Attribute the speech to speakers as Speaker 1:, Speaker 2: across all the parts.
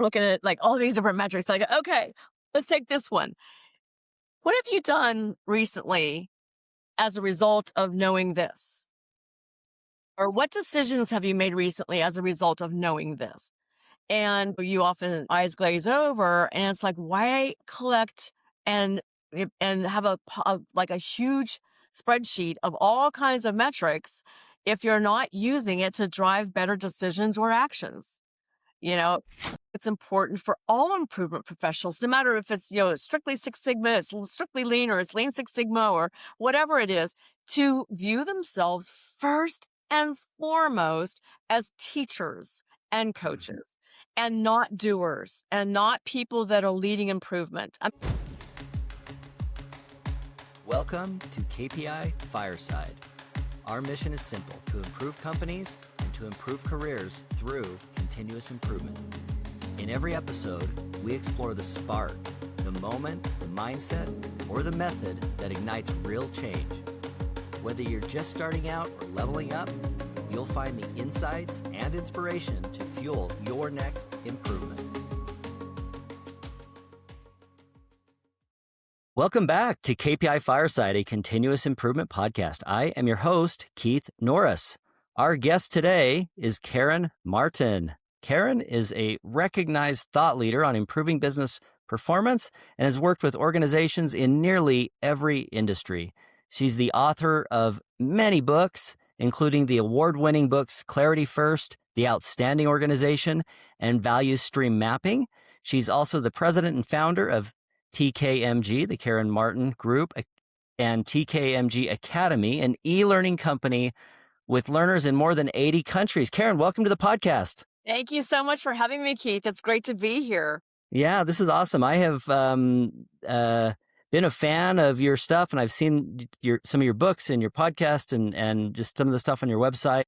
Speaker 1: looking at like all these different metrics. Like, okay, let's take this one. What have you done recently as a result of knowing this? Or what decisions have you made recently as a result of knowing this? And you often eyes glaze over, and it's like, why collect and and have like a huge spreadsheet of all kinds of metrics if you're not using it to drive better decisions or actions? You know, it's important for all improvement professionals, no matter if it's, strictly Six Sigma, it's strictly lean, or it's lean Six Sigma, or whatever it is, to view themselves first and foremost as teachers and coaches and not doers and not people that are leading improvement.
Speaker 2: Welcome to KPI Fireside. Our mission is simple: to improve companies and to improve careers through continuous improvement. In every episode, we explore the spark, the moment, the mindset, or the method that ignites real change. Whether you're just starting out or leveling up, you'll find the insights and inspiration to fuel your next improvement. Welcome back to KPI Fireside, a continuous improvement podcast. I am your host, Keith Norris. Our guest today is Karen Martin. Karen is a recognized thought leader on improving business performance and has worked with organizations in nearly every industry. She's the author of many books, including the award-winning books Clarity First, The Outstanding Organization, and Value Stream Mapping. She's also the president and founder of TKMG, the Karen Martin Group, and TKMG Academy, an e-learning company with learners in more than 80 countries. Karen, welcome to the podcast.
Speaker 1: Thank you so much for having me, Keith. It's great to be here.
Speaker 2: Yeah, this is awesome. I have been a fan of your stuff, and I've seen some of your books and your podcast and just some of the stuff on your website.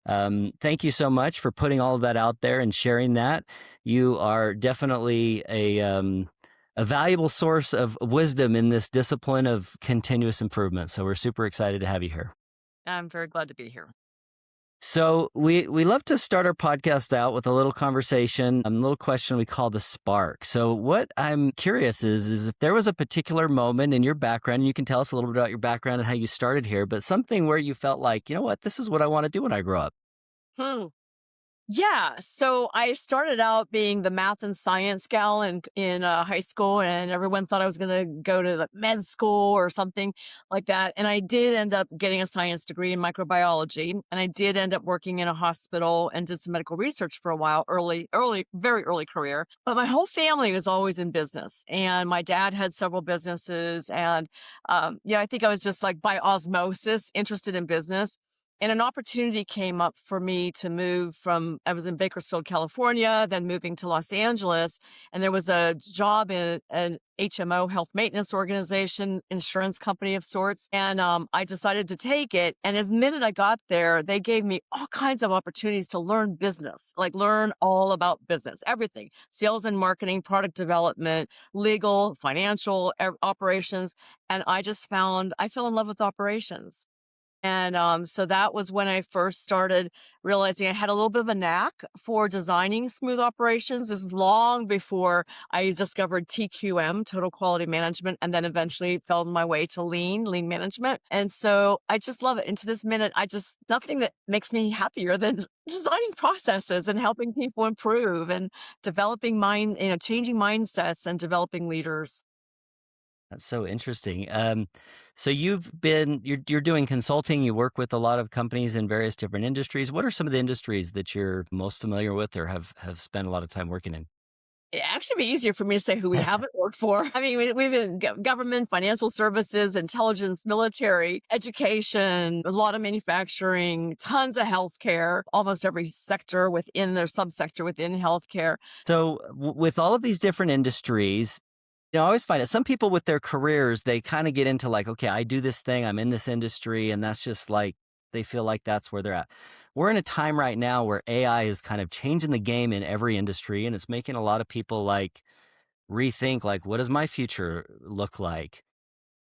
Speaker 2: Thank you so much for putting all of that out there and sharing that. You are definitely a valuable source of wisdom in this discipline of continuous improvement. So we're super excited to have you here.
Speaker 1: I'm very glad to be here.
Speaker 2: So we love to start our podcast out with a little conversation, a little question we call the spark. So what I'm curious is if there was a particular moment in your background, and you can tell us a little bit about your background and how you started here, but something where you felt like, you know what, this is what I want to do when I grow up.
Speaker 1: Yeah. So I started out being the math and science gal in high school, and everyone thought I was going to go to med school or something like that. And I did end up getting a science degree in microbiology, and I did end up working in a hospital and did some medical research for a while, very early career. But my whole family was always in business, and my dad had several businesses, and I think I was just like by osmosis interested in business. And an opportunity came up for me to move I was in Bakersfield, California, then moving to Los Angeles. And there was a job in an HMO, health maintenance organization, insurance company of sorts. And I decided to take it. And the minute I got there, they gave me all kinds of opportunities to learn business, like learn all about business, everything: sales and marketing, product development, legal, financial, operations. And I fell in love with operations. And so that was when I first started realizing I had a little bit of a knack for designing smooth operations. This is long before I discovered TQM, total quality management, and then eventually fell my way to lean management. And so I just love it. And to this minute, nothing that makes me happier than designing processes and helping people improve and developing changing mindsets and developing leaders.
Speaker 2: That's so interesting. So you're doing consulting. You work with a lot of companies in various different industries. What are some of the industries that you're most familiar with or have spent a lot of time working in?
Speaker 1: It'd actually be easier for me to say who we haven't worked for. I mean, we've been government, financial services, intelligence, military, education, a lot of manufacturing, tons of healthcare, almost every sector within their subsector within healthcare.
Speaker 2: So with all of these different industries, I always find it, some people with their careers, they kind of get into like, okay, I do this thing, I'm in this industry, and that's just like, they feel like that's where they're at. We're in a time right now where AI is kind of changing the game in every industry, and it's making a lot of people like rethink, like, what does my future look like?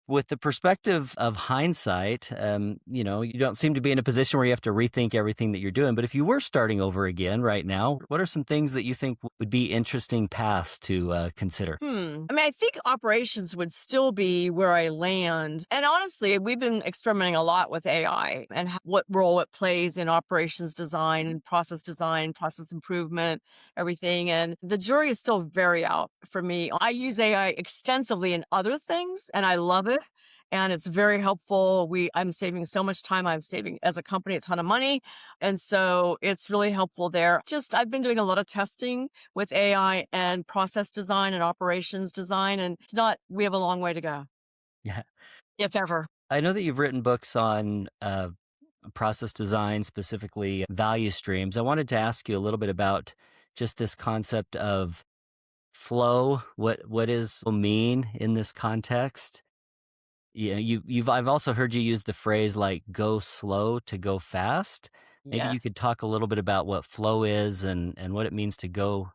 Speaker 2: with the perspective of hindsight, you don't seem to be in a position where you have to rethink everything that you're doing. But if you were starting over again right now, what are some things that you think would be interesting paths to consider?
Speaker 1: I mean, I think operations would still be where I land. And honestly, we've been experimenting a lot with AI and what role it plays in operations design and process design, process improvement, everything. And the jury is still very out for me. I use AI extensively in other things and I love it. And it's very helpful. I'm saving so much time. I'm saving as a company a ton of money. And so it's really helpful there. I've been doing a lot of testing with AI and process design and operations design. And we have a long way to go,
Speaker 2: Yeah.
Speaker 1: if ever.
Speaker 2: I know that you've written books on process design, specifically value streams. I wanted to ask you a little bit about just this concept of flow. What does it mean in this context? Yeah, I've also heard you use the phrase like go slow to go fast. Maybe you
Speaker 1: Yes.
Speaker 2: could talk a little bit about what flow is and what it means to go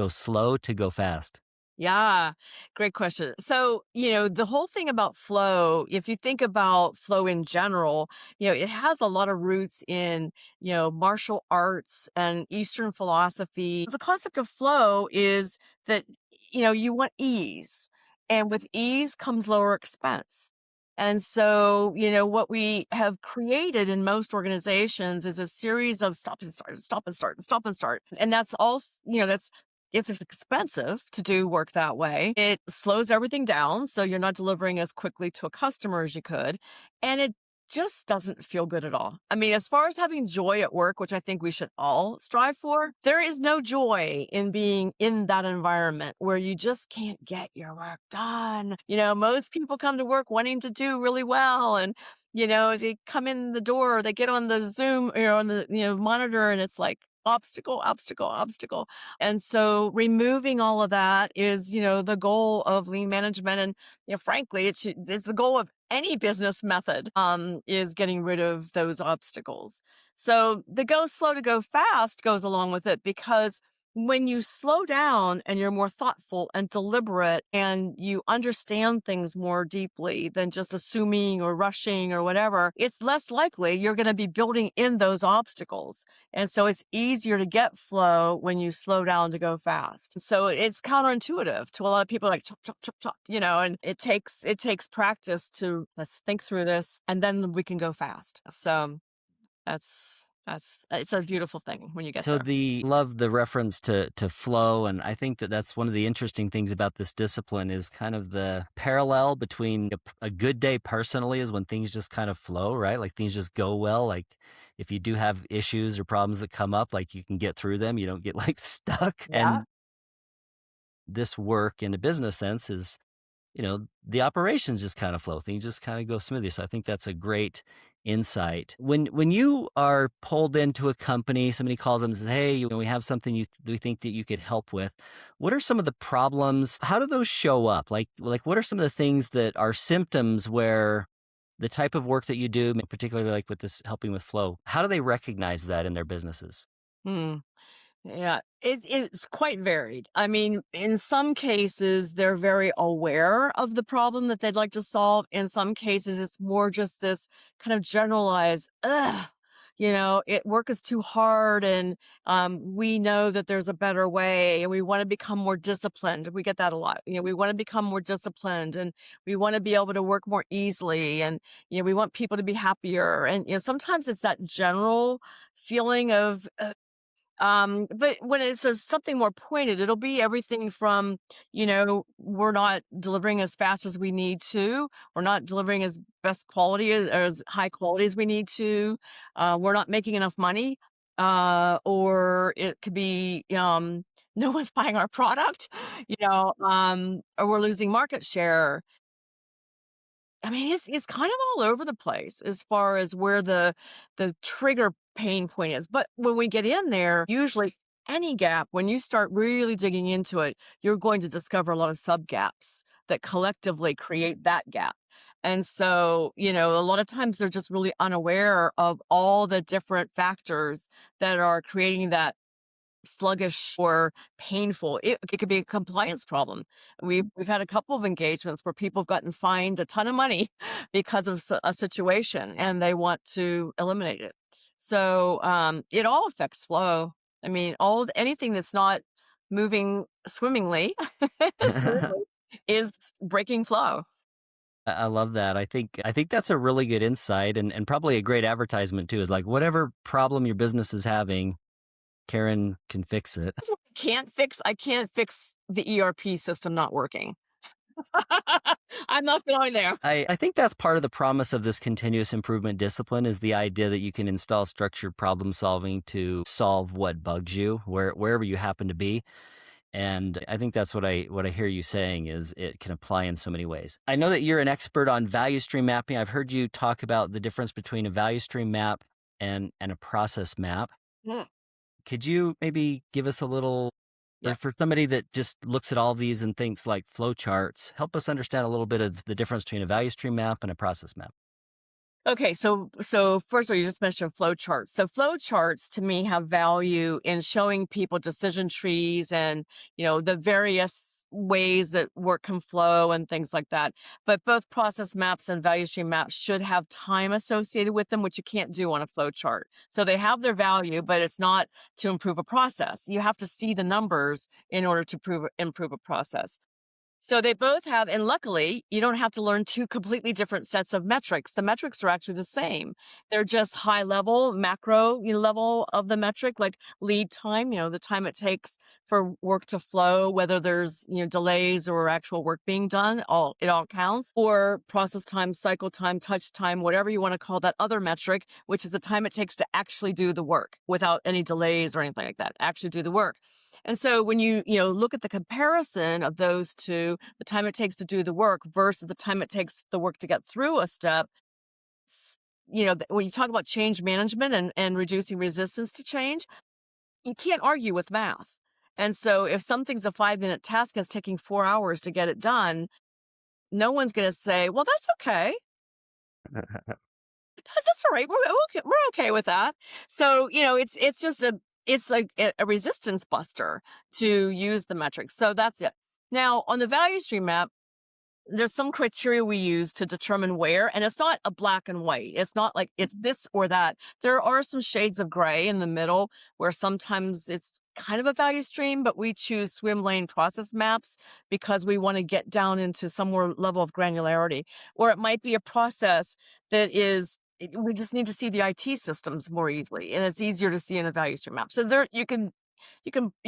Speaker 2: slow to go fast.
Speaker 1: Yeah, great question. So, the whole thing about flow, if you think about flow in general, it has a lot of roots in, martial arts and Eastern philosophy. The concept of flow is that, you want ease, and with ease comes lower expense. And so, what we have created in most organizations is a series of stop and start, stop and start, stop and start. And that's all, it's expensive to do work that way. It slows everything down, so you're not delivering as quickly to a customer as you could, and it just doesn't feel good at all. I mean, as far as having joy at work, which I think we should all strive for, there is no joy in being in that environment where you just can't get your work done. Most people come to work wanting to do really well, and they come in the door, they get on the Zoom or on the monitor, and it's like obstacle, obstacle, obstacle. And so removing all of that is, the goal of lean management. And, frankly, it's the goal of any business method, is getting rid of those obstacles. So the go slow to go fast goes along with it, because when you slow down and you're more thoughtful and deliberate and you understand things more deeply than just assuming or rushing or whatever, it's less likely you're going to be building in those obstacles. And so it's easier to get flow when you slow down to go fast. So it's counterintuitive to a lot of people, like chop, chop, chop, chop, and it takes practice to let's think through this and then we can go fast. So it's a beautiful thing when you get
Speaker 2: So
Speaker 1: there.
Speaker 2: the love the reference to flow, and I think that that's one of the interesting things about this discipline is kind of the parallel between a good day personally is when things just kind of flow, right? Like things just go well. Like if you do have issues or problems that come up, like you can get through them. You don't get like stuck.
Speaker 1: Yeah.
Speaker 2: And this work in a business sense is the operations just kind of flow. Things just kind of go smoothly. So I think that's a great insight. When you are pulled into a company, somebody calls them and says, "Hey, we have something we think that you could help with." What are some of the problems? How do those show up? Like what are some of the things that are symptoms where the type of work that you do, particularly like with this helping with flow, how do they recognize that in their businesses?
Speaker 1: Hmm. Yeah, it's quite varied. I mean, in some cases, they're very aware of the problem that they'd like to solve. In some cases, it's more just this kind of generalized, ugh, work is too hard, and we know that there's a better way, and we want to become more disciplined. We get that a lot. We want to become more disciplined, and we want to be able to work more easily, and we want people to be happier. And sometimes it's that general feeling of but when it's something more pointed, it'll be everything from, we're not delivering as fast as we need to. We're not delivering as best quality or as high quality as we need to. We're not making enough money. Or it could be, no one's buying our product, or we're losing market share. I mean, it's kind of all over the place as far as where the trigger pain point is. But when we get in there, usually any gap, when you start really digging into it, you're going to discover a lot of sub gaps that collectively create that gap. And so, a lot of times they're just really unaware of all the different factors that are creating that sluggish or painful. It could be a compliance problem. We've had a couple of engagements where people have gotten fined a ton of money because of a situation and they want to eliminate it. So it all affects flow. I mean, anything that's not moving swimmingly, smoothly is breaking flow.
Speaker 2: I love that. I think that's a really good insight and probably a great advertisement too, is like whatever problem your business is having, Karen can fix it.
Speaker 1: That's what I can't fix the ERP system not working. I'm not going there.
Speaker 2: I think that's part of the promise of this continuous improvement discipline is the idea that you can install structured problem solving to solve what bugs you wherever you happen to be. And I think that's what I hear you saying is it can apply in so many ways. I know that you're an expert on value stream mapping. I've heard you talk about the difference between a value stream map and a process map.
Speaker 1: Mm,
Speaker 2: Could you maybe give us a little,
Speaker 1: yeah.
Speaker 2: for somebody that just looks at all these and thinks like flow charts, help us understand a little bit of the difference between a value stream map and a process map?
Speaker 1: Okay, so first of all, you just mentioned flow charts. So flow charts to me have value in showing people decision trees and the various ways that work can flow and things like that. But both process maps and value stream maps should have time associated with them, which you can't do on a flow chart. So they have their value, but it's not to improve a process. You have to see the numbers in order to improve a process. So they both have, and luckily, you don't have to learn two completely different sets of metrics. The metrics are actually the same. They're just high level, macro level of the metric, like lead time, the time it takes for work to flow, whether there's, delays or actual work being done, it all counts, or process time, cycle time, touch time, whatever you want to call that other metric, which is the time it takes to actually do the work without any delays or anything like that, actually do the work. And so when you look at the comparison of those two, the time it takes to do the work versus the time it takes the work to get through a step, when you talk about change management and reducing resistance to change, you can't argue with math. And so if something's a 5-minute task and it's taking 4 hours to get it done, no one's going to say, well, that's okay. That's all right. We're okay with that. So, it's just it's like a resistance buster to use the metrics. So that's it. Now on the value stream map, there's some criteria we use to determine where, and it's not a black and white. It's not like it's this or that. There are some shades of gray in the middle where sometimes it's kind of a value stream, but we choose swim lane process maps because we want to get down into some more level of granularity. Or it might be a process that we just need to see the IT systems more easily, and it's easier to see in a value stream map. So you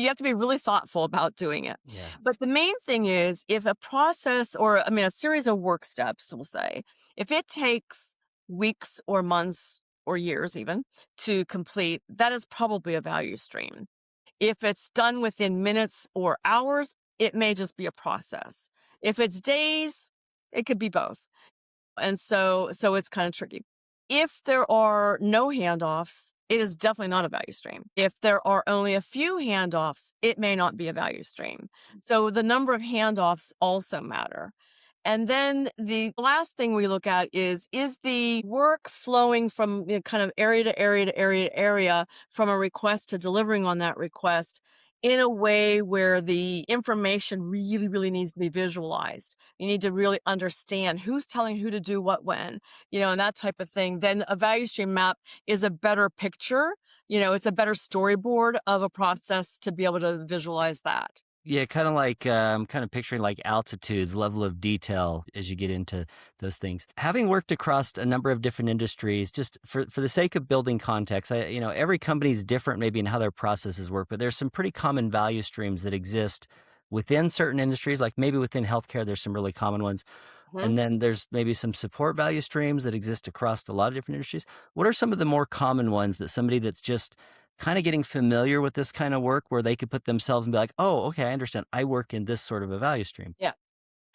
Speaker 1: have to be really thoughtful about doing it.
Speaker 2: Yeah.
Speaker 1: But the main thing is if a process a series of work steps, we'll say, if it takes weeks or months or years even to complete, that is probably a value stream. If it's done within minutes or hours, it may just be a process. If it's days, it could be both. And so it's kind of tricky. If there are no handoffs, it is definitely not a value stream. If there are only a few handoffs, it may not be a value stream. So the number of handoffs also matter. And then the last thing we look at is the work flowing from kind of area to area to area to area from a request to delivering on that request in a way where the information really, really needs to be visualized. You need to really understand who's telling who to do what when, and that type of thing. Then a value stream map is a better picture. It's a better storyboard of a process to be able to visualize that.
Speaker 2: Yeah, kind of like kind of picturing like altitude, level of detail as you get into those things. Having worked across a number of different industries, just for the sake of building context, every company is different maybe in how their processes work, but there's some pretty common value streams that exist within certain industries. Like maybe within healthcare, there's some really common ones.
Speaker 1: Mhm.
Speaker 2: And then there's maybe some support value streams that exist across a lot of different industries. What are some of the more common ones that somebody that's just kind of getting familiar with this kind of work where they could put themselves and be like, oh, okay, I understand. I work in this sort of a value stream.
Speaker 1: Yeah.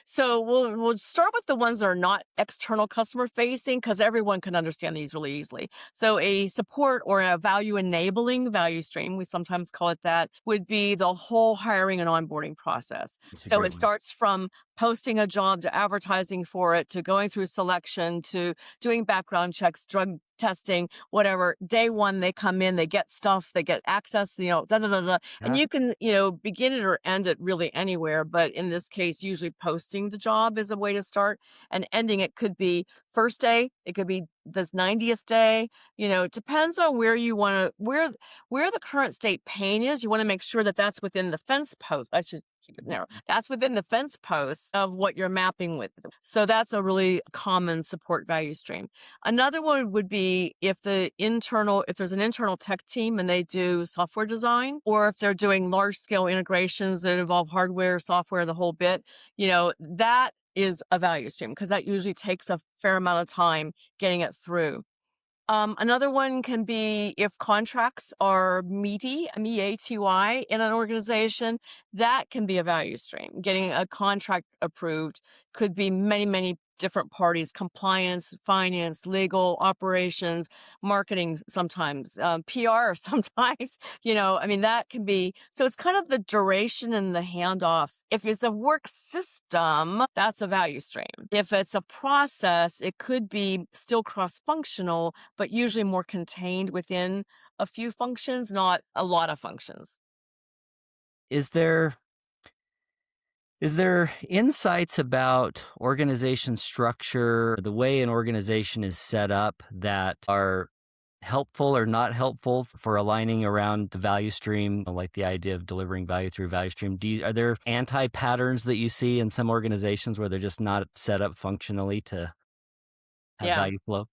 Speaker 1: So we'll start with the ones that are not external customer facing because everyone can understand these really easily. So a support or a value enabling value stream, we sometimes call it that, would be the whole hiring and onboarding process. So it starts from posting a job to advertising for it to going through selection to doing background checks, drug testing, whatever. Day one, they come in, they get stuff, they get access, da da da da. And
Speaker 2: Yeah.
Speaker 1: you can, begin it or end it really anywhere. But in this case, usually posting the job is a way to start, and ending it could be first day, it could be the 90th day. It depends on where you want to, where the current state pain is. You want to make sure that that's within the fence post. I should keep it narrow. That's within the fence posts of what you're mapping with. So that's a really common support value stream. Another one would be if there's an internal tech team and they do software design, or if they're doing large scale integrations that involve hardware, software, the whole bit, that is a value stream because that usually takes a fair amount of time getting it through. Another one can be if contracts are meaty, MEATY, in an organization, that can be a value stream. Getting a contract approved could be many, many different parties: compliance, finance, legal, operations, marketing, sometimes PR, sometimes. That can be. So it's kind of the duration and the handoffs. If it's a work system, that's a value stream. If it's a process, it could be still cross-functional, but usually more contained within a few functions, not a lot of functions.
Speaker 2: Is there insights about organization structure, the way an organization is set up, that are helpful or not helpful for aligning around the value stream, like the idea of delivering value through value stream? Are there anti-patterns that you see in some organizations where they're just not set up functionally to have
Speaker 1: Yeah.
Speaker 2: value flow?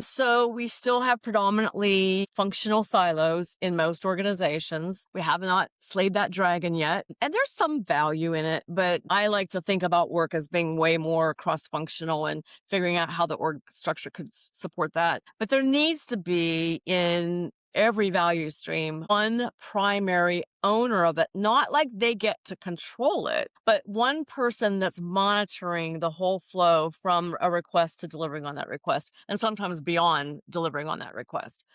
Speaker 1: So we still have predominantly functional silos in most organizations. We have not slayed that dragon yet. And there's some value in it, but I like to think about work as being way more cross-functional and figuring out how the org structure could support that. But there needs to be, in every value stream, one primary owner of it, not like they get to control it, but one person that's monitoring the whole flow from a request to delivering on that request, and sometimes beyond delivering on that request.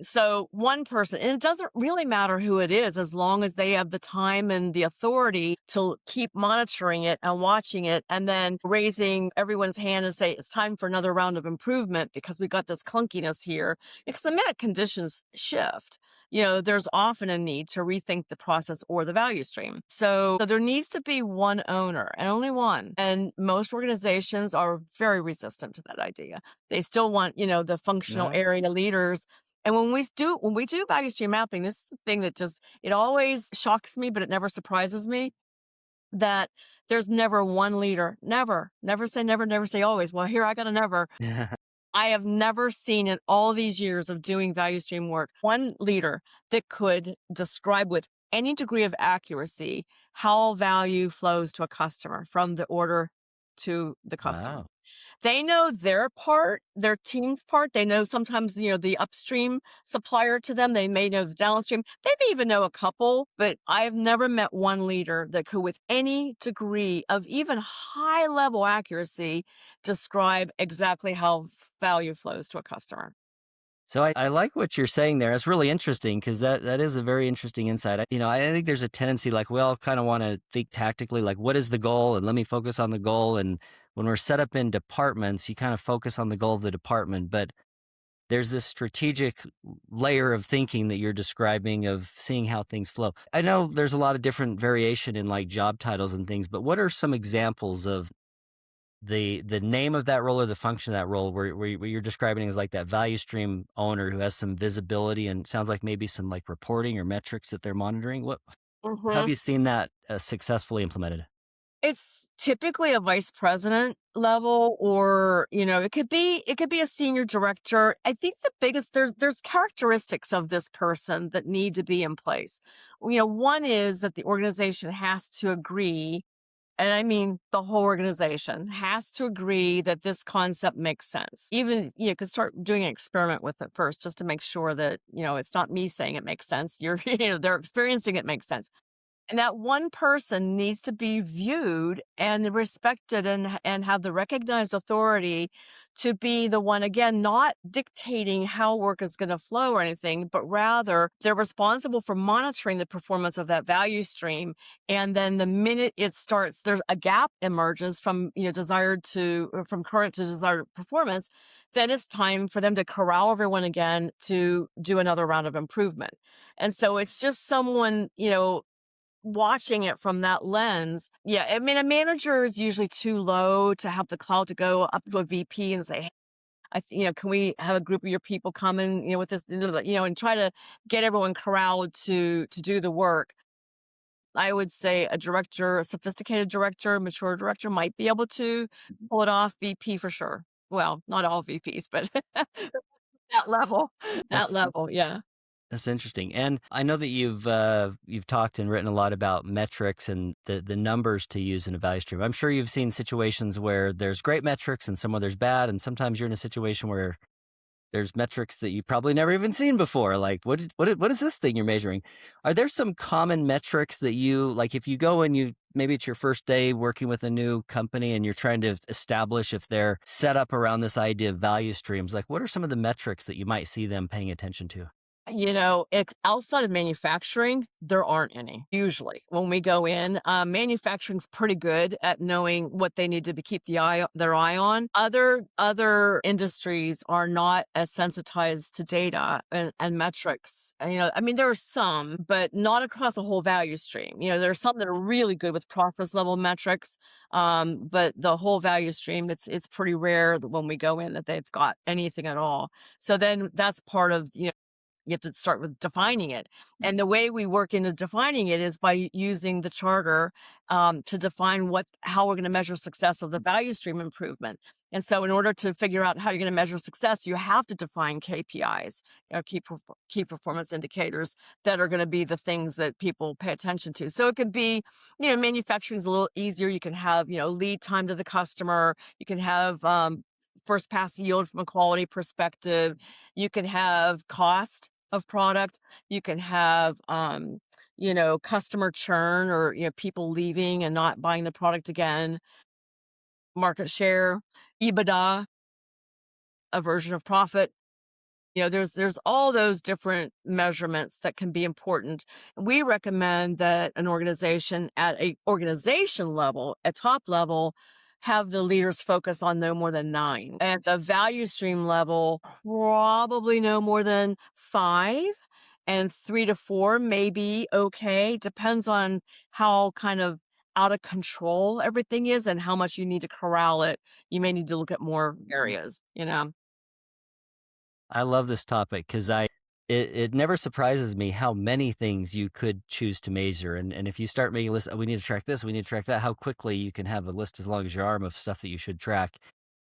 Speaker 1: So one person, and it doesn't really matter who it is, as long as they have the time and the authority to keep monitoring it and watching it, and then raising everyone's hand and say, it's time for another round of improvement because we got this clunkiness here. Because the minute conditions shift, there's often a need to rethink the process or the value stream. So there needs to be one owner and only one. And most organizations are very resistant to that idea. They still want, the functional
Speaker 2: Yeah.
Speaker 1: area leaders. And when we do value stream mapping, this is the thing that it always shocks me, but it never surprises me, that there's never one leader. Never say never, never say always. Well, here I got a never. I have never seen in all these years of doing value stream work, one leader that could describe with any degree of accuracy how value flows to a customer from the order to the customer.
Speaker 2: Wow.
Speaker 1: They know their part, their team's part. They know sometimes, the upstream supplier to them. They may know the downstream. They may even know a couple, but I've never met one leader that could, with any degree of even high level accuracy, describe exactly how value flows to a customer.
Speaker 2: So I like what you're saying there. It's really interesting because that is a very interesting insight. I think there's a tendency, like, we all kind of want to think tactically, like, what is the goal? And let me focus on the goal. And when we're set up in departments, you kind of focus on the goal of the department. But there's this strategic layer of thinking that you're describing, of seeing how things flow. I know there's a lot of different variation in like job titles and things, but what are some examples of the name of that role or the function of that role where you're describing as like that value stream owner who has some visibility and sounds like maybe some like reporting or metrics that they're monitoring? How have you seen that successfully implemented?
Speaker 1: It's typically a vice president level, or, it could be a senior director. I think the biggest, there's characteristics of this person that need to be in place. One is that the organization has to agree, and I mean the whole organization has to agree that this concept makes sense. Even you could start doing an experiment with it first, just to make sure that, it's not me saying it makes sense. They're experiencing it makes sense. And that one person needs to be viewed and respected and have the recognized authority to be the one, again, not dictating how work is going to flow or anything, but rather they're responsible for monitoring the performance of that value stream. And then the minute it starts, there's a gap emerges from, from current to desired performance, then it's time for them to corral everyone again to do another round of improvement. And so it's just someone, watching it from that lens. Yeah, I mean, a manager is usually too low to have the clout to go up to a VP and say, "Hey, can we have a group of your people come in, with this, and try to get everyone corralled to do the work." I would say a director, a sophisticated director, mature director might be able to pull it off. VP for sure. Well, not all VPs, but that level, that
Speaker 2: That's
Speaker 1: level. Yeah.
Speaker 2: That's interesting. And I know that you've talked and written a lot about metrics and the numbers to use in a value stream. I'm sure you've seen situations where there's great metrics and some where there's bad, and sometimes you're in a situation where there's metrics that you probably never even seen before. Like, what is this thing you're measuring? Are there some common metrics that you like if you go and maybe it's your first day working with a new company and you're trying to establish if they're set up around this idea of value streams? Like, what are some of the metrics that you might see them paying attention to?
Speaker 1: Outside of manufacturing, there aren't any. Usually, when we go in, manufacturing's pretty good at knowing what they need to keep their eye on. Other industries are not as sensitized to data and metrics. I mean, there are some, but not across a whole value stream. There are some that are really good with process level metrics, but the whole value stream, it's pretty rare that when we go in that they've got anything at all. So then that's part of you have to start with defining it. And the way we work into defining it is by using the charter to define how we're going to measure success of the value stream improvement. And so in order to figure out how you're going to measure success, you have to define KPIs, key performance indicators that are going to be the things that people pay attention to. So it could be, manufacturing is a little easier. You can have, lead time to the customer. You can have first pass yield from a quality perspective. You can have cost of product. You can have, customer churn or, people leaving and not buying the product again, market share, EBITDA, aversion of profit. There's all those different measurements that can be important. We recommend that an organization at a organization level, at top level, have the leaders focus on no more than 9. At the value stream level, probably no more than 5, and 3 to 4 may be okay. Depends on how kind of out of control everything is and how much you need to corral it. You may need to look at more areas,
Speaker 2: I love this topic because it never surprises me how many things you could choose to measure. And if you start making a list, we need to track this, we need to track that, how quickly you can have a list as long as your arm of stuff that you should track.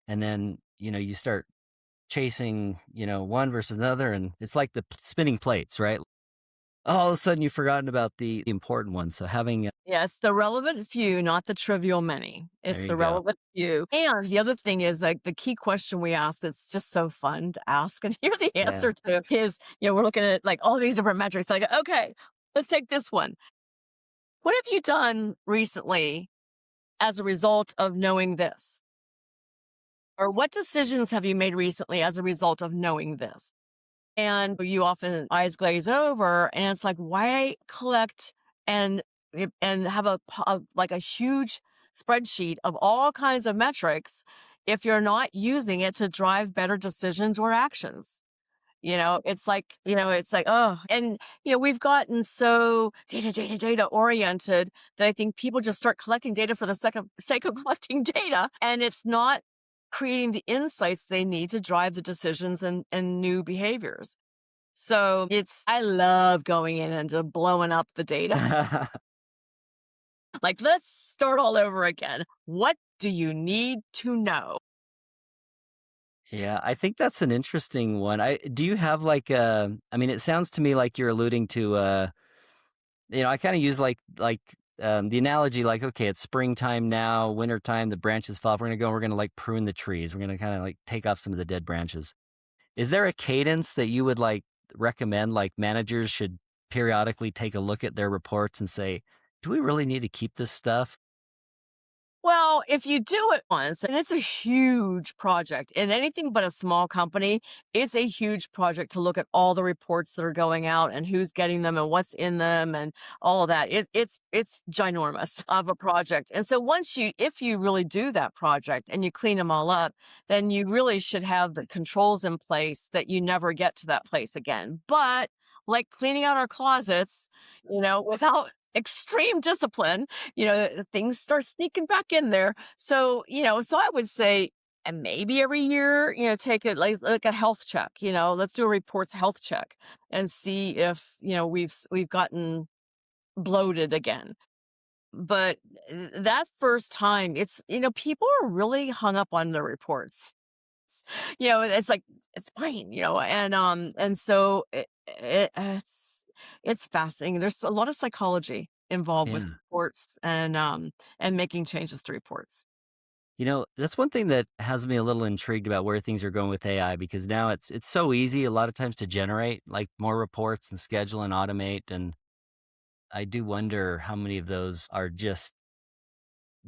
Speaker 2: And then, you start chasing, one versus another. And it's like the spinning plates, right? All of a sudden you've forgotten about the important ones. So having
Speaker 1: Yeah, it's the relevant few, not the trivial many. It's
Speaker 2: there you
Speaker 1: the
Speaker 2: go.
Speaker 1: relevant few. And the other thing is like the key question we ask that's just so fun to ask and hear the
Speaker 2: Yeah.
Speaker 1: answer to is, we're looking at like all these different metrics. Like, okay, let's take this one. What have you done recently as a result of knowing this? Or what decisions have you made recently as a result of knowing this? And you often eyes glaze over and it's like, why collect and have like a huge spreadsheet of all kinds of metrics if you're not using it to drive better decisions or actions? It's like, oh, and, we've gotten so data oriented that I think people just start collecting data for the sake of collecting data. And it's not creating the insights they need to drive the decisions and new behaviors. So I love going in and just blowing up the data. Like, let's start all over again. What do you need to know?
Speaker 2: Yeah, I think that's an interesting one. Do you have like it sounds to me like you're alluding to I kind of use the analogy like, okay, it's springtime now, wintertime, the branches fall off. We're gonna like prune the trees. We're gonna kind of like take off some of the dead branches. Is there a cadence that you would like recommend like managers should periodically take a look at their reports and say, Do we really need to keep this stuff?
Speaker 1: Well, if you do it once, and it's a huge project, and anything but a small company, it's a huge project to look at all the reports that are going out and who's getting them and what's in them and all of that. It's ginormous of a project. And so if you really do that project and you clean them all up, then you really should have the controls in place that you never get to that place again. But like cleaning out our closets, without extreme discipline, things start sneaking back in there. So, so I would say, and maybe every year, take it like a health check, let's do a reports health check and see if, we've gotten bloated again. But that first time people are really hung up on the reports. It's like, it's fine, and so it's fascinating. There's a lot of psychology involved with
Speaker 2: Yeah.
Speaker 1: reports and making changes to reports.
Speaker 2: That's one thing that has me a little intrigued about where things are going with AI because now it's so easy a lot of times to generate like more reports and schedule and automate. And I do wonder how many of those are just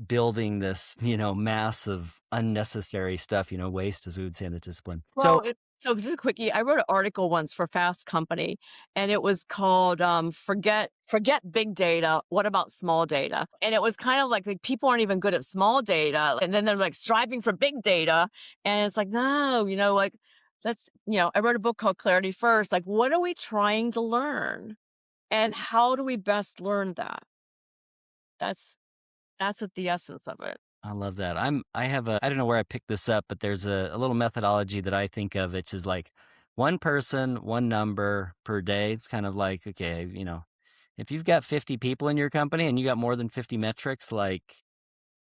Speaker 2: building this, mass of unnecessary stuff, waste, as we would say in the discipline.
Speaker 1: Well, so just a quickie, I wrote an article once for Fast Company, and it was called "Forget Big Data. What about Small Data?" And it was kind of like people aren't even good at small data, and then they're like striving for big data, and it's like no, like that's I wrote a book called Clarity First. Like, what are we trying to learn, and how do we best learn that? That's at the essence of it.
Speaker 2: I love that. I don't know where I picked this up, but there's a little methodology that I think of, which is like one person, one number per day. It's kind of like, okay, if you've got 50 people in your company and you got more than 50 metrics, like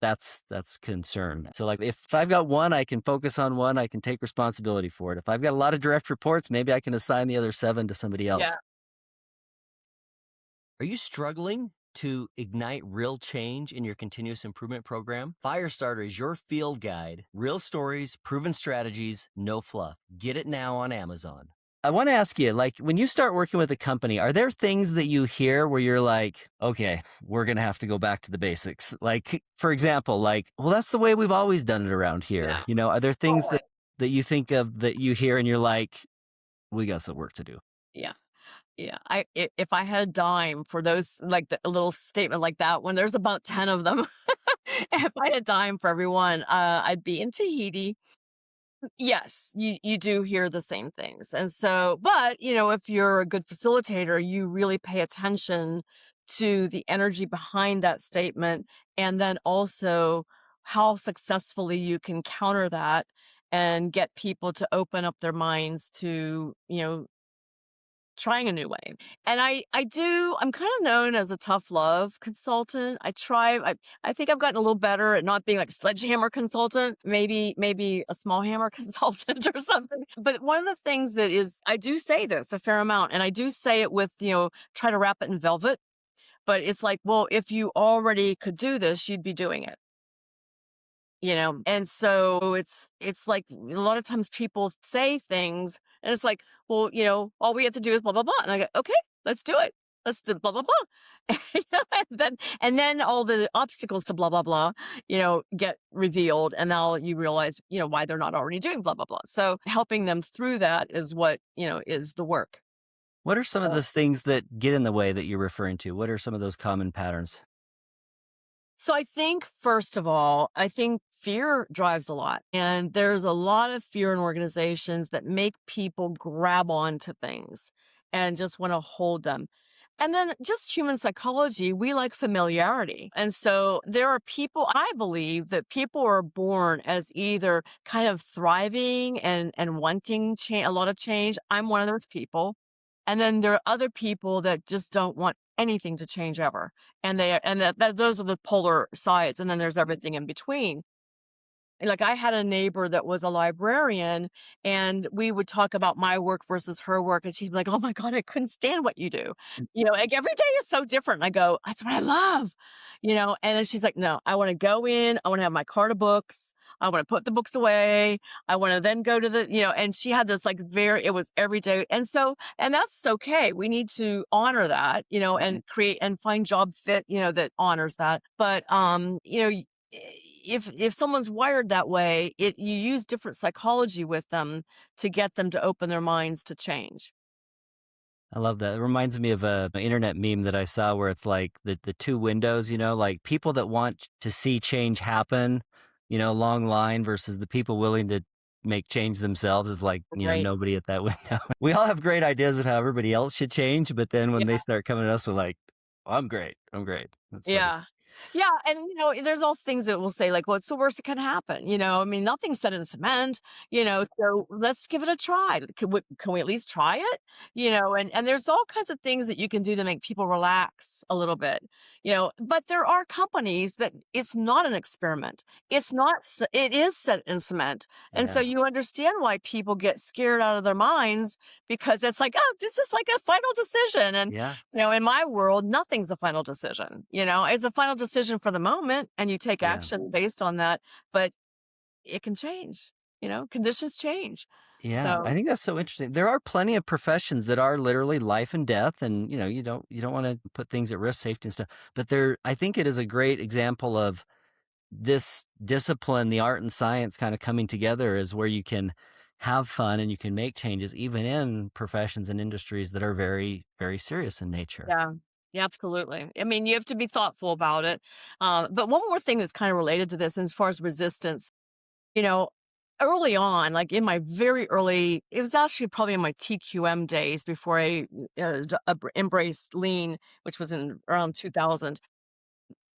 Speaker 2: that's concern. So like if I've got one, I can focus on one, I can take responsibility for it. If I've got a lot of direct reports, maybe I can assign the other 7 to somebody
Speaker 1: Yeah.
Speaker 2: else. Are you struggling to ignite real change in your continuous improvement program? Firestarter is your field guide. Real stories, proven strategies, no fluff. Get it now on Amazon. I want to ask you, like, when you start working with a company, are there things that you hear where you're like, okay, we're going to have to go back to the basics? Like, for example, like, well, that's the way we've always done it around here.
Speaker 1: Yeah.
Speaker 2: Are there things
Speaker 1: Totally.
Speaker 2: that you think of that you hear and you're like, we got some work to do?
Speaker 1: Yeah. Yeah, if I had a dime for those, like a little statement like that, when there's about 10 of them, if I had a dime for everyone, I'd be in Tahiti. Yes, you do hear the same things. And so, but if you're a good facilitator, you really pay attention to the energy behind that statement and then also how successfully you can counter that and get people to open up their minds to, trying a new way. And I'm kind of known as a tough love consultant. I think I've gotten a little better at not being like a sledgehammer consultant, maybe a small hammer consultant or something. But one of the things that is, I do say this a fair amount, and I do say it with, try to wrap it in velvet. But it's like, well, if you already could do this, you'd be doing it. And so it's like a lot of times people say things and it's like, well, all we have to do is blah blah blah. And I go, okay, let's do it. Let's do blah blah blah. And then all the obstacles to blah blah blah, get revealed. And now you realize, why they're not already doing blah blah blah. So helping them through that is what, is the work.
Speaker 2: What are some of
Speaker 1: So
Speaker 2: those things that get in the way that you're referring to? What are some of those common patterns?
Speaker 1: So I think, first of all, I think fear drives a lot. And there's a lot of fear in organizations that make people grab onto things and just want to hold them. And then just human psychology, we like familiarity. And so there are people, I believe that people are born as either kind of thriving and wanting change, a lot of change. I'm one of those people. And then there are other people that just don't want anything to change ever. And those are the polar sides. And then there's everything in between. Like I had a neighbor that was a librarian and we would talk about my work versus her work. And she'd be like, oh my God, I couldn't stand what you do. Like every day is so different. And I go, that's what I love, and then she's like, no, I want to go in, I want to have my cart of books. I want to put the books away. I want to then go to and she had this like it was every day. And that's okay. We need to honor that, and create and find job fit, that honors that. But, if someone's wired that way, you use different psychology with them to get them to open their minds to change.
Speaker 2: I love that. It reminds me of an internet meme that I saw where it's like the two windows, like people that want to see change happen, long line versus the people willing to make change themselves is like,
Speaker 1: Right.
Speaker 2: nobody at that window. We all have great ideas of how everybody else should change, but then when they start coming at us, we're like, "Oh, I'm great. I'm great." That's funny.
Speaker 1: Yeah. Yeah. And, there's all things that will say, like, what's the worst that can happen? I mean, nothing's set in cement, so let's give it a try. Can we at least try it? And there's all kinds of things that you can do to make people relax a little bit, but there are companies that it's not an experiment. It's not, it is set in cement. And so
Speaker 2: Yeah.
Speaker 1: you understand why people get scared out of their minds because it's like, oh, this is like a final decision. And
Speaker 2: Yeah.
Speaker 1: in my world, nothing's a final decision. It's a final decision for the moment and you take
Speaker 2: Yeah.
Speaker 1: action based on that, but it can change, conditions change.
Speaker 2: Yeah, I
Speaker 1: So,
Speaker 2: think that's so interesting. There are plenty of professions that are literally life and death, and you don't want to put things at risk, safety and stuff. But I think it is a great example of this discipline, the art and science kind of coming together, is where you can have fun and you can make changes, even in professions and industries that are very, very serious in nature.
Speaker 1: yeah. Yeah, absolutely. I mean, you have to be thoughtful about it. But one more thing that's kind of related to this, and as far as resistance, you know, early on, like in my very early, it was actually probably in my TQM days before I embraced lean, which was in around 2000.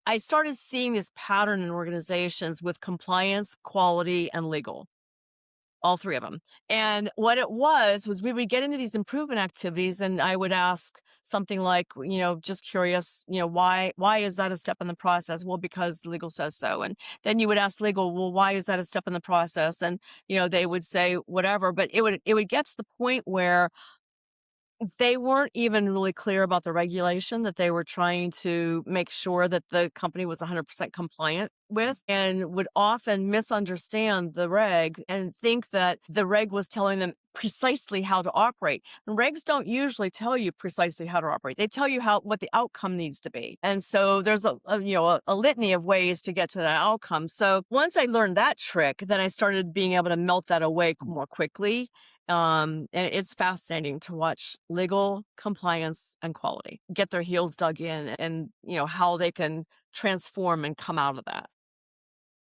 Speaker 1: I started seeing this pattern in organizations with compliance, quality, and legal, all three of them. And what it was we would get into these improvement activities and I would ask something like, just curious, why is that a step in the process? Well, because legal says so. And then you would ask legal, well, why is that a step in the process? And, they would say whatever, but it would get to the point where they weren't even really clear about the regulation that they were trying to make sure that the company was 100% compliant with, and would often misunderstand the reg and think that the reg was telling them precisely how to operate. And regs don't usually tell you precisely how to operate. They tell you what the outcome needs to be. And so there's a litany of ways to get to that outcome. So once I learned that trick, then I started being able to melt that away more quickly. And it's fascinating to watch legal compliance and quality get their heels dug in and, how they can transform and come out of that.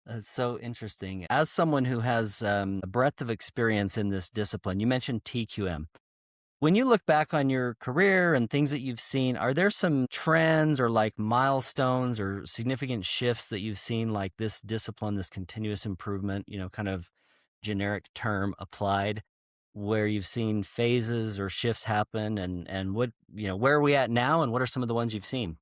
Speaker 2: That's so interesting. As someone who has a breadth of experience in this discipline, you mentioned TQM. When you look back on your career and things that you've seen, are there some trends or like milestones or significant shifts that you've seen, like this discipline, this continuous improvement, kind of generic term applied, where you've seen phases or shifts happen, and what, where are we at now, and what are some of the ones you've seen?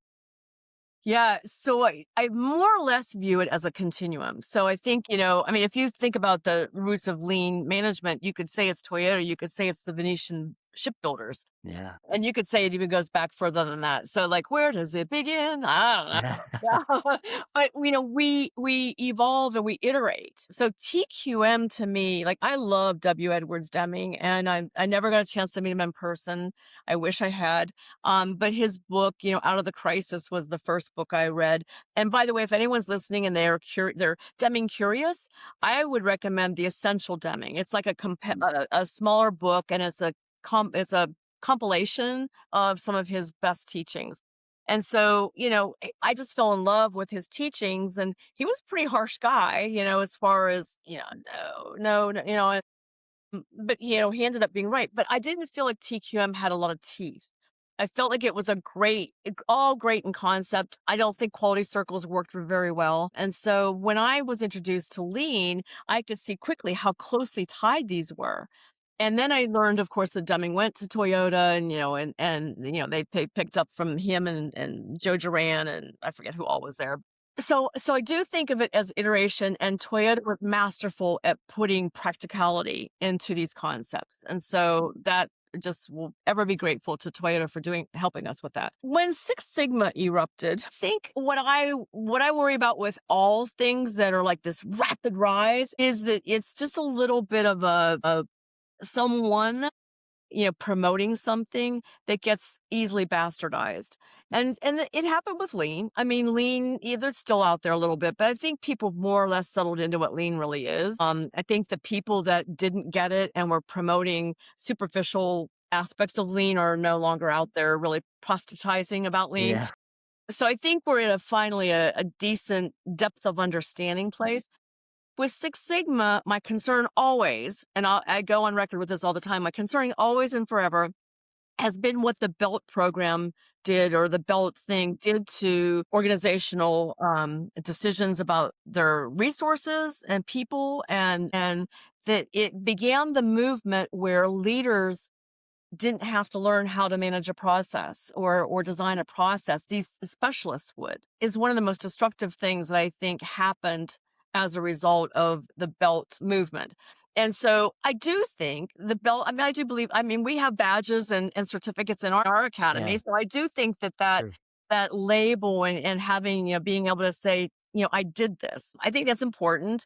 Speaker 1: Yeah, so I more or less view it as a continuum. So I think, I mean, if you think about the roots of lean management, you could say it's Toyota, you could say it's the Venetian shipbuilders.
Speaker 2: Yeah.
Speaker 1: And you could say it even goes back further than that. So, like, where does it begin? I don't
Speaker 2: Yeah.
Speaker 1: know. Yeah. But, we evolve and we iterate. So TQM to me, like, I love W. Edwards Deming, and I never got a chance to meet him in person. I wish I had. But his book, Out of the Crisis, was the first book I read. And by the way, if anyone's listening and they're Deming curious, I would recommend The Essential Deming. It's like a smaller book, and it's a compilation of some of his best teachings. And so, I just fell in love with his teachings, and he was a pretty harsh guy, as far as, no, but, he ended up being right. But I didn't feel like TQM had a lot of teeth. I felt like it was all great in concept. I don't think quality circles worked very well. And so when I was introduced to lean, I could see quickly how closely tied these were. And then I learned, of course, that Deming went to Toyota and, they picked up from him and Joe Duran and I forget who all was there. So I do think of it as iteration, and Toyota was masterful at putting practicality into these concepts. And so that just will ever be grateful to Toyota for helping us with that. When Six Sigma erupted, I think what I worry about with all things that are like this rapid rise is that it's just a little bit of a someone promoting something that gets easily bastardized. And it happened with lean. I mean, lean, they're still out there a little bit, but I think people more or less settled into what lean really is. I think the people that didn't get it and were promoting superficial aspects of lean are no longer out there really proselytizing about lean.
Speaker 2: Yeah.
Speaker 1: So I think we're in finally a decent depth of understanding place. With Six Sigma, my concern always, and I go on record with this all the time, my concern always and forever has been what the BELT program did, or the BELT thing did to organizational decisions about their resources and people, and that it began the movement where leaders didn't have to learn how to manage a process or design a process. These specialists would, is one of the most destructive things that I think happened as a result of the BELT movement. And so I do think the BELT, I mean, I do believe, I mean, we have badges and certificates in our academy.
Speaker 2: Yeah.
Speaker 1: So I do think that
Speaker 2: True.
Speaker 1: that label and having, being able to say, I did this, I think that's important.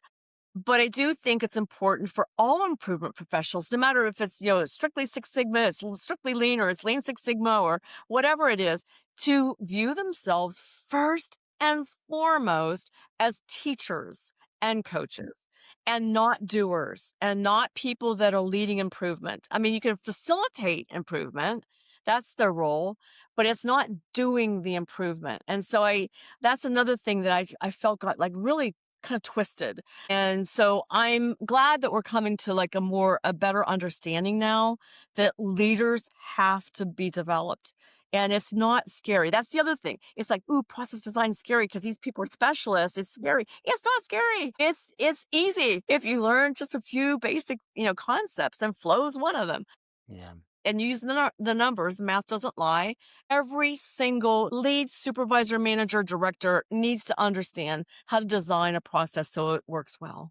Speaker 1: But I do think it's important for all improvement professionals, no matter if it's, strictly Six Sigma, it's strictly lean, or it's lean Six Sigma, or whatever it is, to view themselves first and foremost as teachers and coaches, and not doers, and not people that are leading improvement. I mean, you can facilitate improvement. That's their role, but it's not doing the improvement. And so that's another thing that I felt got like really kind of twisted. And so I'm glad that we're coming to like a better understanding now that leaders have to be developed. And it's not scary. That's the other thing. It's like, ooh, process design is scary because these people are specialists. It's scary. It's not scary. It's easy if you learn just a few basic, concepts, and flow is one of them.
Speaker 2: Yeah.
Speaker 1: And use the numbers, math doesn't lie. Every single lead supervisor, manager, director needs to understand how to design a process so it works well.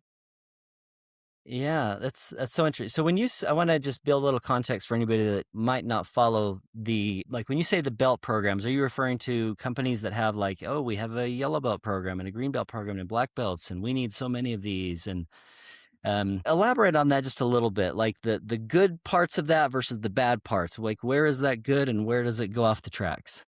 Speaker 2: Yeah, that's so interesting. So I want to just build a little context for anybody that might not follow like when you say the belt programs, are you referring to companies that have like, oh, we have a yellow belt program and a green belt program and black belts, and we need so many of these? And elaborate on that just a little bit, like the good parts of that versus the bad parts. Like, where is that good and where does it go off the tracks?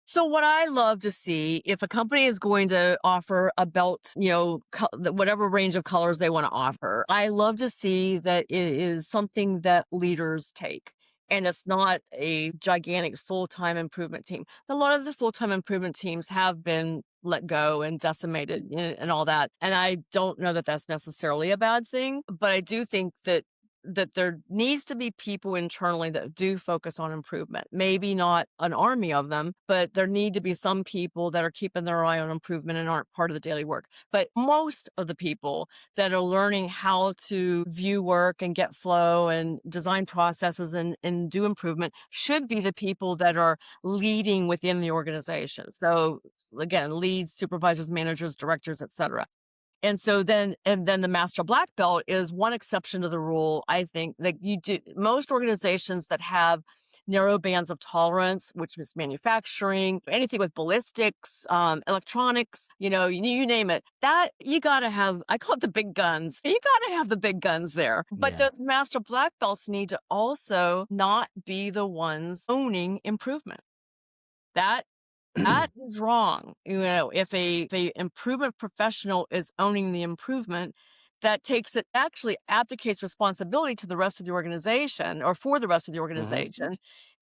Speaker 1: So what I love to see, if a company is going to offer a belt, whatever range of colors they want to offer, I love to see that it is something that leaders take. And it's not a gigantic full-time improvement team. A lot of the full-time improvement teams have been let go and decimated and all that. And I don't know that that's necessarily a bad thing, but I do think that there needs to be people internally that do focus on improvement. Maybe not an army of them, but there need to be some people that are keeping their eye on improvement and aren't part of the daily work. But most of the people that are learning how to view work and get flow and design processes and do improvement should be the people that are leading within the organization. So again, leads, supervisors, managers, directors, etc. And so then the master black belt is one exception to the rule. I think that most organizations that have narrow bands of tolerance, which is manufacturing, anything with ballistics, electronics, you name it, that you got to have, I call it the big guns. You got to have the big guns there. But
Speaker 2: Yeah.
Speaker 1: the master black belts need to also not be the ones owning improvement. That is wrong. If a improvement professional is owning the improvement, that actually abdicates responsibility to the rest of the organization, or for the rest of the organization.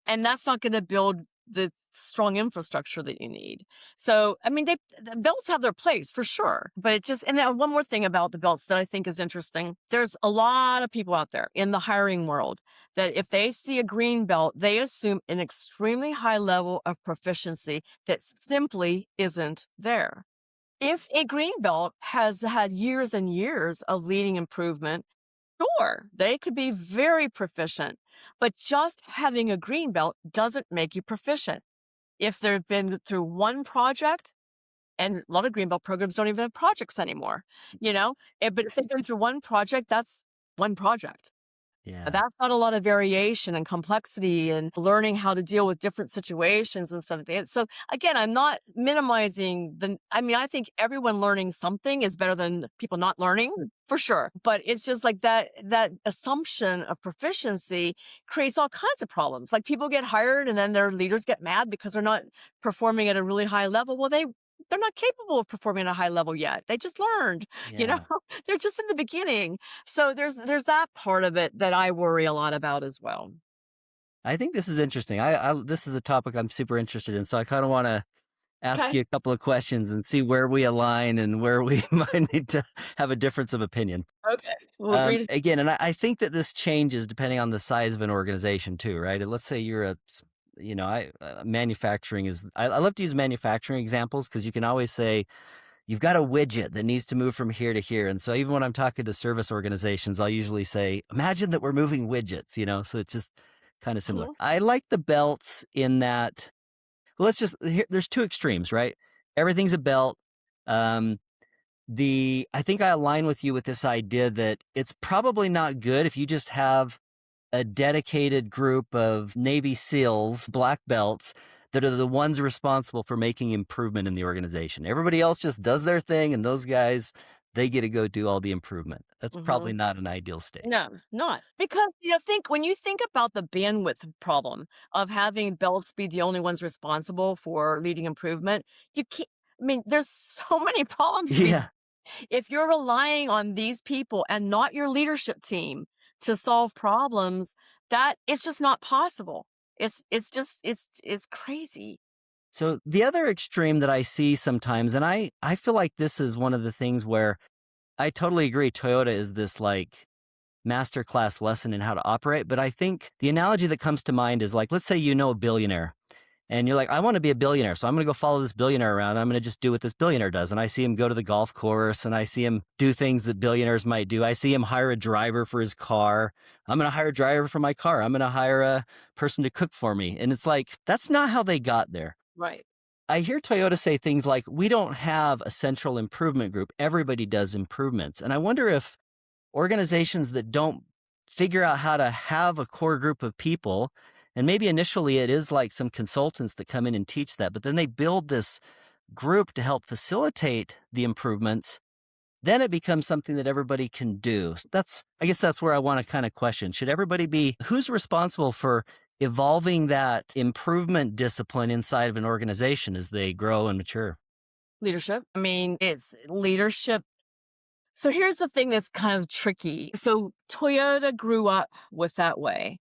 Speaker 1: And that's not going to build the strong infrastructure that you need. So, I mean, the belts have their place for sure, but and then one more thing about the belts that I think is interesting. There's a lot of people out there in the hiring world that if they see a green belt, they assume an extremely high level of proficiency that simply isn't there. If a green belt has had years and years of leading improvement, sure, they could be very proficient, but just having a green belt doesn't make you proficient. If they've been through one project, And a lot of Greenbelt programs don't even have projects anymore, but if they go through one project, that's one project.
Speaker 2: Yeah.
Speaker 1: That's not a lot of variation and complexity and learning how to deal with different situations and stuff like that. So again, I'm not minimizing I think everyone learning something is better than people not learning for sure. But it's just like that assumption of proficiency creates all kinds of problems. Like people get hired and then their leaders get mad because they're not performing at a really high level. Well, they're not capable of performing at a high level yet. They just learned,
Speaker 2: Yeah.
Speaker 1: they're just in the beginning. So there's that part of it that I worry a lot about as well.
Speaker 2: I think this is interesting. This is a topic I'm super interested in. So I kind of want to ask
Speaker 1: Okay.
Speaker 2: you a couple of questions and see where we align and where we might need to have a difference of opinion.
Speaker 1: Okay. We'll agree to
Speaker 2: Again, and I think that this changes depending on the size of an organization too, right? Let's say you're manufacturing is, I love to use manufacturing examples because you can always say, you've got a widget that needs to move from here to here. And so even when I'm talking to service organizations, I'll usually say, imagine that we're moving widgets, so it's just kind of similar.
Speaker 1: Mhm.
Speaker 2: I like the belts in that, well, there's two extremes, right? Everything's a belt. I think I align with you with this idea that it's probably not good if you just have a dedicated group of Navy SEALs, black belts, that are the ones responsible for making improvement in the organization. Everybody else just does their thing, and those guys, they get to go do all the improvement. That's probably
Speaker 1: Mhm.
Speaker 2: not an ideal state.
Speaker 1: No, not because when you think about the bandwidth problem of having belts be the only ones responsible for leading improvement, you can't. I mean, there's so many problems to be.
Speaker 2: Yeah.
Speaker 1: If you're relying on these people and not your leadership team to solve problems, that it's just not possible. It's crazy.
Speaker 2: So the other extreme that I see sometimes, and I feel like this is one of the things where I totally agree. Toyota is this like masterclass lesson in how to operate. But I think the analogy that comes to mind is like, let's say a billionaire and you're like, I want to be a billionaire. So I'm going to go follow this billionaire around. I'm going to just do what this billionaire does. And I see him go to the golf course and I see him do things that billionaires might do. I see him hire a driver for his car. I'm going to hire a driver for my car. I'm going to hire a person to cook for me. And it's like, that's not how they got there.
Speaker 1: Right.
Speaker 2: I hear Toyota say things like, we don't have a central improvement group. Everybody does improvements. And I wonder if organizations that don't figure out how to have a core group of people, and maybe initially it is like some consultants that come in and teach that, but then they build this group to help facilitate the improvements, then it becomes something that everybody can do. I guess that's where I want to kind of question, who's responsible for evolving that improvement discipline inside of an organization as they grow and mature?
Speaker 1: Leadership. I mean, it's leadership. So here's the thing that's kind of tricky. So Toyota grew up with that way.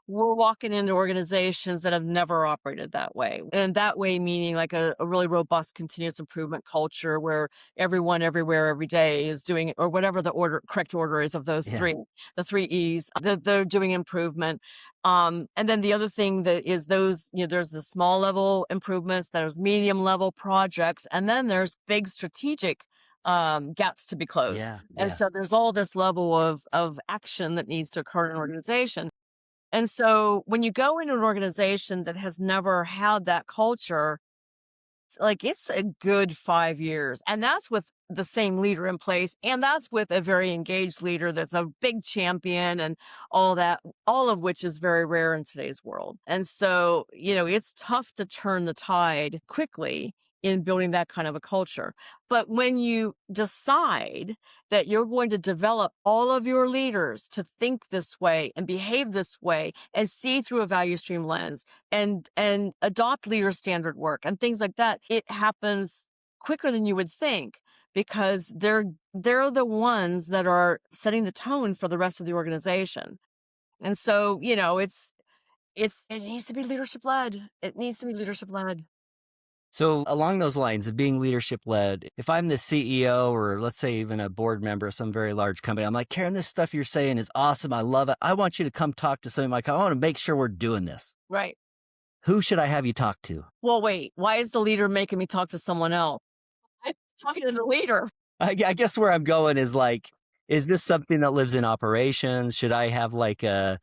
Speaker 1: We're walking into organizations that have never operated that way. And that way, meaning like a really robust continuous improvement culture where everyone, everywhere, every day is doing it, or whatever the correct order is of those
Speaker 2: Yeah.
Speaker 1: the three E's, that they're doing improvement. And then the other thing that is those, there's the small level improvements, there's medium level projects, and then there's big strategic gaps to be closed.
Speaker 2: Yeah.
Speaker 1: And
Speaker 2: Yeah.
Speaker 1: so there's all this level of action that needs to occur in an organization. And so when you go into an organization that has never had that culture, it's a good 5 years. And that's with the same leader in place. And that's with a very engaged leader that's a big champion and all that, all of which is very rare in today's world. And so, it's tough to turn the tide quickly in building that kind of a culture. But when you decide that you're going to develop all of your leaders to think this way and behave this way and see through a value stream lens and adopt leader standard work and things like that, it happens quicker than you would think because they're the ones that are setting the tone for the rest of the organization. And so, it needs to be leadership led. It needs to be leadership led.
Speaker 2: So along those lines of being leadership led, if I'm the CEO or let's say even a board member of some very large company, I'm like, Karen, this stuff you're saying is awesome. I love it. I want you to come talk to some of my I want to make sure we're doing this.
Speaker 1: Right.
Speaker 2: Who should I have you talk to?
Speaker 1: Well, wait, why is the leader making me talk to someone else? I'm talking to the leader.
Speaker 2: I guess where I'm going is like, is this something that lives in operations? Should I have like a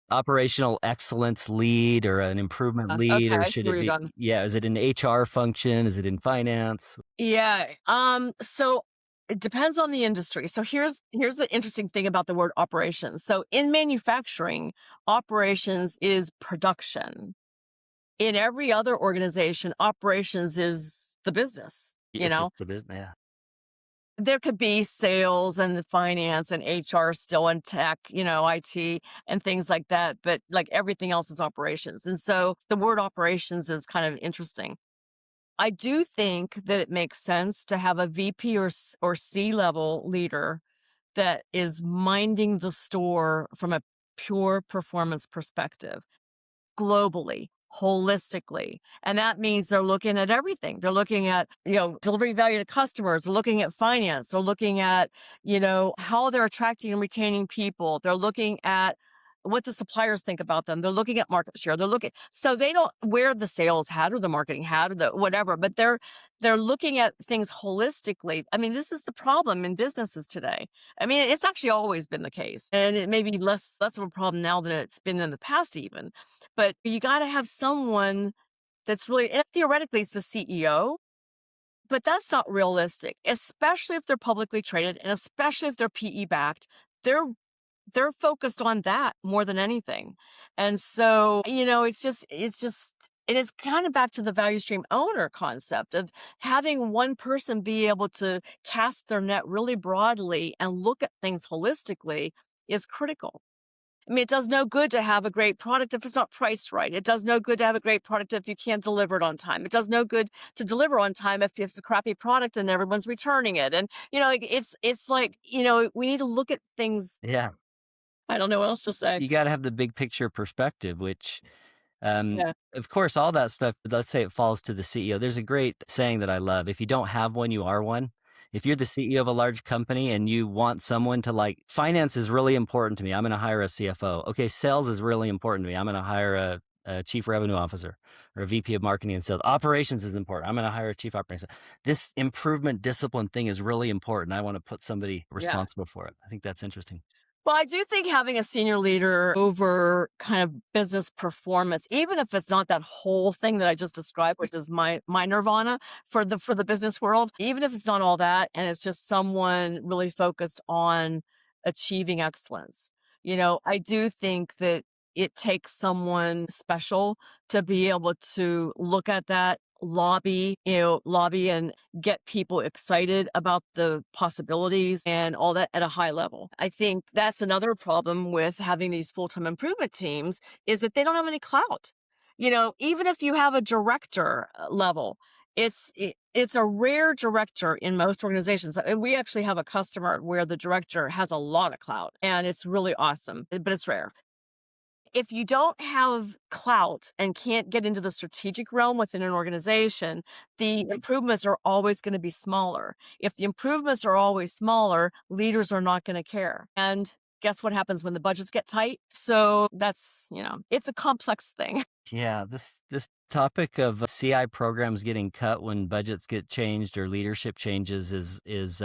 Speaker 2: operational excellence lead or an improvement lead,
Speaker 1: Okay,
Speaker 2: or
Speaker 1: I see
Speaker 2: should
Speaker 1: where
Speaker 2: it
Speaker 1: you're
Speaker 2: be,
Speaker 1: going.
Speaker 2: yeah, is it an HR function? Is it in finance?
Speaker 1: Yeah. So it depends on the industry. So here's the interesting thing about the word operations. So in manufacturing, operations is production. In every other organization, operations is the business, you
Speaker 2: It's just
Speaker 1: know?
Speaker 2: the business. Yeah.
Speaker 1: There could be sales and the finance and HR still in tech, IT and things like that, but like everything else is operations. And so the word operations is kind of interesting. I do think that it makes sense to have a VP or C-level leader that is minding the store from a pure performance perspective globally, holistically. And that means they're looking at everything. They're looking at, delivery value to customers, they're looking at finance, they're looking at, how they're attracting and retaining people. They're looking at what the suppliers think about them. They're looking at market share. They're looking, so they don't wear the sales hat or the marketing hat or the whatever, but they're looking at things holistically. I mean, this is the problem in businesses today. I mean, it's actually always been the case, and it may be less of a problem now than it's been in the past even, but you gotta have someone that's really, and theoretically, it's the CEO, but that's not realistic, especially if they're publicly traded and especially if they're PE backed. They're they're focused on that more than anything. And so, it's just it is kind of back to the value stream owner concept of having one person be able to cast their net really broadly and look at things holistically is critical. I mean, it does no good to have a great product if it's not priced right. It does no good to have a great product if you can't deliver it on time. It does no good to deliver on time if it's a crappy product and everyone's returning it. And like it's like, we need to look at things.
Speaker 2: Yeah.
Speaker 1: I don't know what else to say.
Speaker 2: You got to have the big picture perspective, which,
Speaker 1: Yeah.
Speaker 2: of course, all that stuff, let's say it falls to the CEO. There's a great saying that I love. If you don't have one, you are one. If you're the CEO of a large company and you want someone to, like, finance is really important to me, I'm going to hire a CFO. Okay, sales is really important to me. I'm going to hire a chief revenue officer or a VP of marketing and sales. Operations is important. I'm going to hire a chief operating. This improvement discipline thing is really important. I want to put somebody
Speaker 1: Yeah.
Speaker 2: responsible for it. I think that's interesting.
Speaker 1: Well, I do think having a senior leader over kind of business performance, even if it's not that whole thing that I just described, which is my nirvana for the business world, even if it's not all that, and it's just someone really focused on achieving excellence. I do think that it takes someone special to be able to look at that, lobby and get people excited about the possibilities and all that at a high level. I think that's another problem with having these full-time improvement teams is that they don't have any clout. Even if you have a director level, it's a rare director in most organizations. And we actually have a customer where the director has a lot of clout and it's really awesome, but it's rare. If you don't have clout and can't get into the strategic realm within an organization, the improvements are always going to be smaller. If the improvements are always smaller, leaders are not going to care. And guess what happens when the budgets get tight? So that's, it's a complex thing.
Speaker 2: Yeah, this topic of CI programs getting cut when budgets get changed or leadership changes is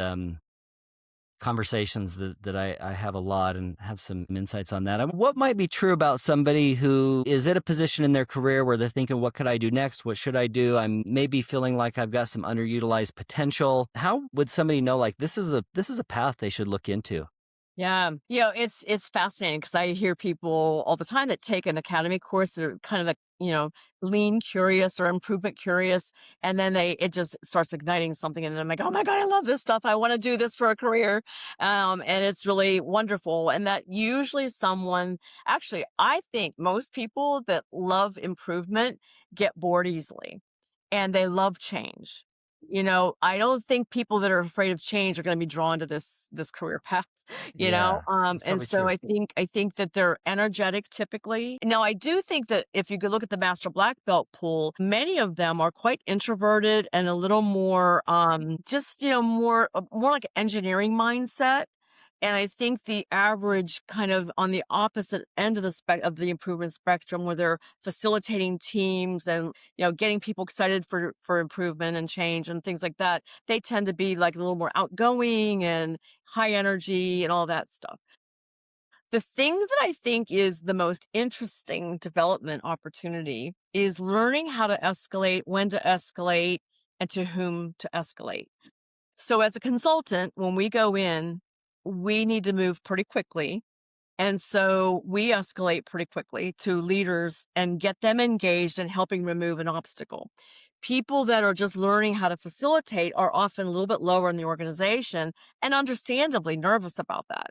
Speaker 2: conversations that I have a lot and have some insights on that. What might be true about somebody who is at a position in their career where they're thinking, what could I do next? What should I do? I'm maybe feeling like I've got some underutilized potential. How would somebody know, like, this is a path they should look into?
Speaker 1: Yeah. It's fascinating because I hear people all the time that take an academy course that are kind of like, lean curious or improvement curious. And then it just starts igniting something. And then I'm like, oh my God, I love this stuff. I want to do this for a career. And it's really wonderful. And that usually actually, I think most people that love improvement get bored easily and they love change. I don't think people that are afraid of change are going to be drawn to this career path.
Speaker 2: Yeah, that's
Speaker 1: And
Speaker 2: probably
Speaker 1: so
Speaker 2: true.
Speaker 1: I think that they're energetic typically. Now, I do think that if you could look at the master black belt pool, many of them are quite introverted and a little more just, more like engineering mindset. And I think the average kind of on the opposite end of the improvement spectrum where they're facilitating teams and, getting people excited for improvement and change and things like that, they tend to be like a little more outgoing and high energy and all that stuff. The thing that I think is the most interesting development opportunity is learning how to escalate, when to escalate, and to whom to escalate. So as a consultant, when we go in, we need to move pretty quickly. And so we escalate pretty quickly to leaders and get them engaged in helping remove an obstacle. People that are just learning how to facilitate are often a little bit lower in the organization and understandably nervous about that.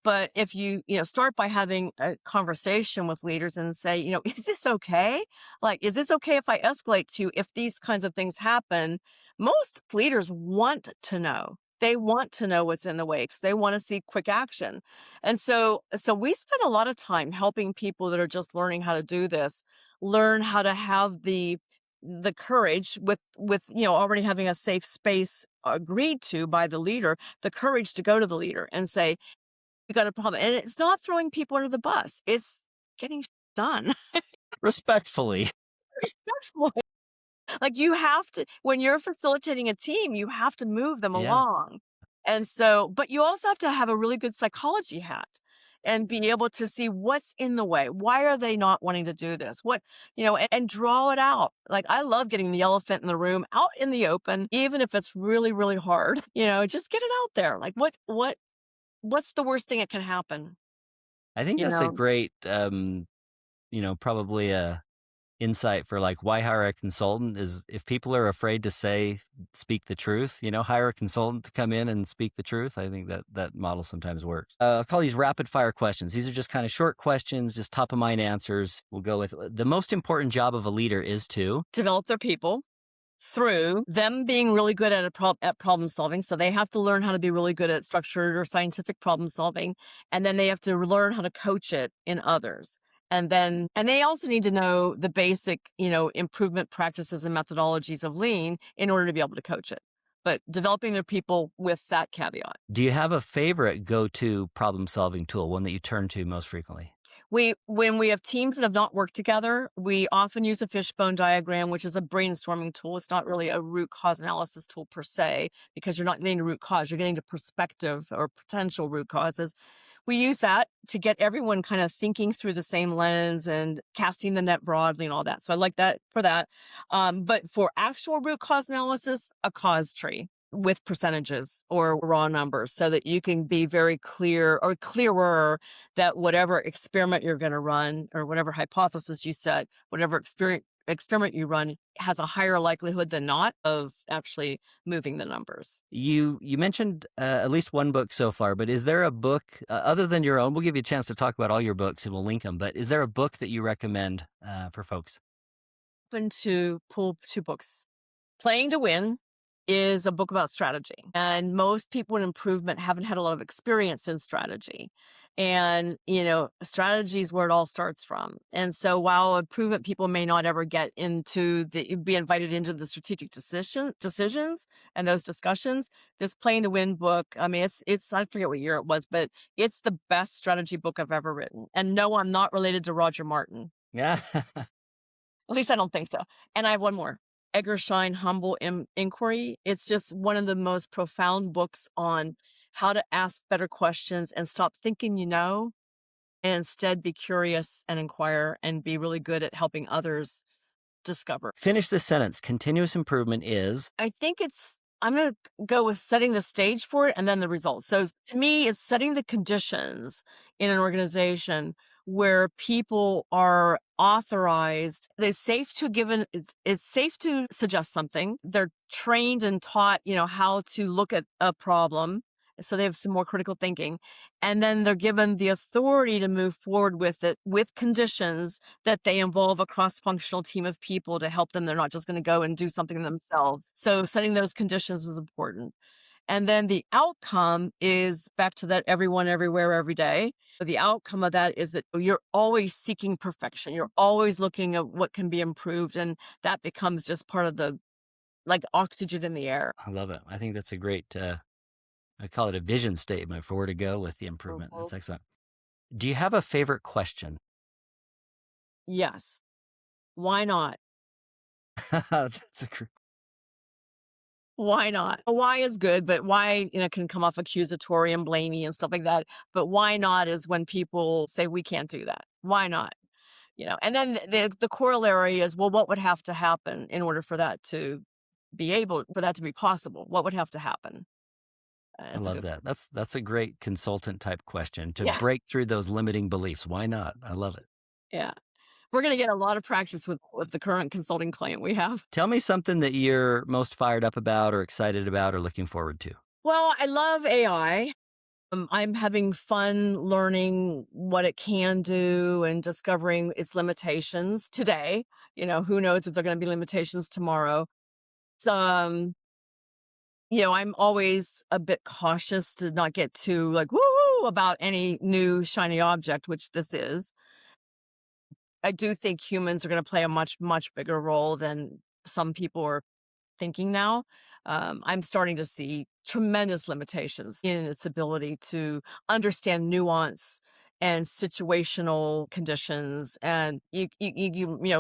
Speaker 1: But if you start by having a conversation with leaders and say, is this okay? Like, is this okay if I escalate to if these kinds of things happen? Most leaders want to know. They want to know what's in the way because they want to see quick action. And so we spend a lot of time helping people that are just learning how to do this, learn how to have the courage with already having a safe space agreed to by the leader, the courage to go to the leader and say, we got a problem. And it's not throwing people under the bus. It's getting done.
Speaker 2: Respectfully.
Speaker 1: Respectfully. Like you have to, when you're facilitating a team, you have to move them
Speaker 2: Yeah.
Speaker 1: along. And so, but you also have to have a really good psychology hat and be able to see what's in the way. Why are they not wanting to do this? And draw it out. Like I love getting the elephant in the room out in the open, even if it's really, really hard, just get it out there. Like what's the worst thing that can happen?
Speaker 2: I think
Speaker 1: You
Speaker 2: that's a
Speaker 1: know,
Speaker 2: great, probably a insight for like why hire a consultant is if people are afraid to speak the truth, hire a consultant to come in and speak the truth. I think that model sometimes works. I'll call these rapid fire questions. These are just kind of short questions, just top of mind answers. We'll go with the most important job of a leader is to
Speaker 1: develop their people through them being really good at problem solving. So they have to learn how to be really good at structured or scientific problem solving. And then they have to learn how to coach it in others. And they also need to know the basic, improvement practices and methodologies of lean in order to be able to coach it. But developing their people with that caveat.
Speaker 2: Do you have a favorite go-to problem solving tool, one that you turn to most frequently?
Speaker 1: When we have teams that have not worked together, we often use a fishbone diagram, which is a brainstorming tool. It's not really a root cause analysis tool per se, because you're not getting to root cause, you're getting to perspective or potential root causes. We use that to get everyone kind of thinking through the same lens and casting the net broadly and all that. So I like that for that. But for actual root cause analysis, a cause tree with percentages or raw numbers so that you can be very clear or clearer that whatever experiment you're going to run or whatever hypothesis you set, whatever experiment you run has a higher likelihood than not of actually moving the numbers.
Speaker 2: You mentioned at least one book so far, but is there a book other than your own? We'll give you a chance to talk about all your books and we'll link them. But is there a book that you recommend for folks?
Speaker 1: Open to pull two books. Playing to Win is a book about strategy. And most people in improvement haven't had a lot of experience in strategy. And, strategy is where it all starts from. And so while improvement people may not ever be invited into the strategic decisions and those discussions, this Playing to Win book, I mean, it's, I forget what year it was, but it's the best strategy book I've ever written. And no, I'm not related to Roger Martin.
Speaker 2: Yeah.
Speaker 1: At least I don't think so. And I have one more. Edgar Schein, Humble Inquiry. It's just one of the most profound books on how to ask better questions and stop thinking and instead be curious and inquire and be really good at helping others discover.
Speaker 2: Finish this sentence. Continuous improvement is.
Speaker 1: I think I'm going to go with setting the stage for it and then the results. So to me, it's setting the conditions in an organization where people are authorized. It's safe to suggest something. They're trained and taught, how to look at a problem. So they have some more critical thinking. And then they're given the authority to move forward with it with conditions that they involve a cross-functional team of people to help them. They're not just going to go and do something themselves. So setting those conditions is important. And then the outcome is back to that everyone, everywhere, every day. The outcome of that is that you're always seeking perfection. You're always looking at what can be improved. And that becomes just part of the oxygen in the air.
Speaker 2: I love it. I think that's a great, I call it a vision statement for where to go with the improvement.
Speaker 1: Mhm.
Speaker 2: That's excellent. Do you have a favorite question?
Speaker 1: Yes. Why not?
Speaker 2: That's a
Speaker 1: Why not? Why is good, but why, can come off accusatory and blamey and stuff like that. But why not is when people say we can't do that. Why not? And then the corollary is, well, what would have to happen in order for that to be possible? What would have to happen?
Speaker 2: I
Speaker 1: It's a
Speaker 2: love
Speaker 1: good,
Speaker 2: that. That's a great consultant type question to
Speaker 1: yeah,
Speaker 2: break through those limiting beliefs. Why not? I love it.
Speaker 1: yeah. We're going to get a lot of practice with the current consulting client we have.
Speaker 2: Tell me something that you're most fired up about or excited about or looking forward to.
Speaker 1: Well, I love AI. I'm having fun learning what it can do and discovering its limitations today. Who knows if there are going to be limitations tomorrow. So, I'm always a bit cautious to not get too like woo about any new shiny object, which this is. I do think humans are going to play a much, much bigger role than some people are thinking now. I'm starting to see tremendous limitations in its ability to understand nuance and situational conditions, and you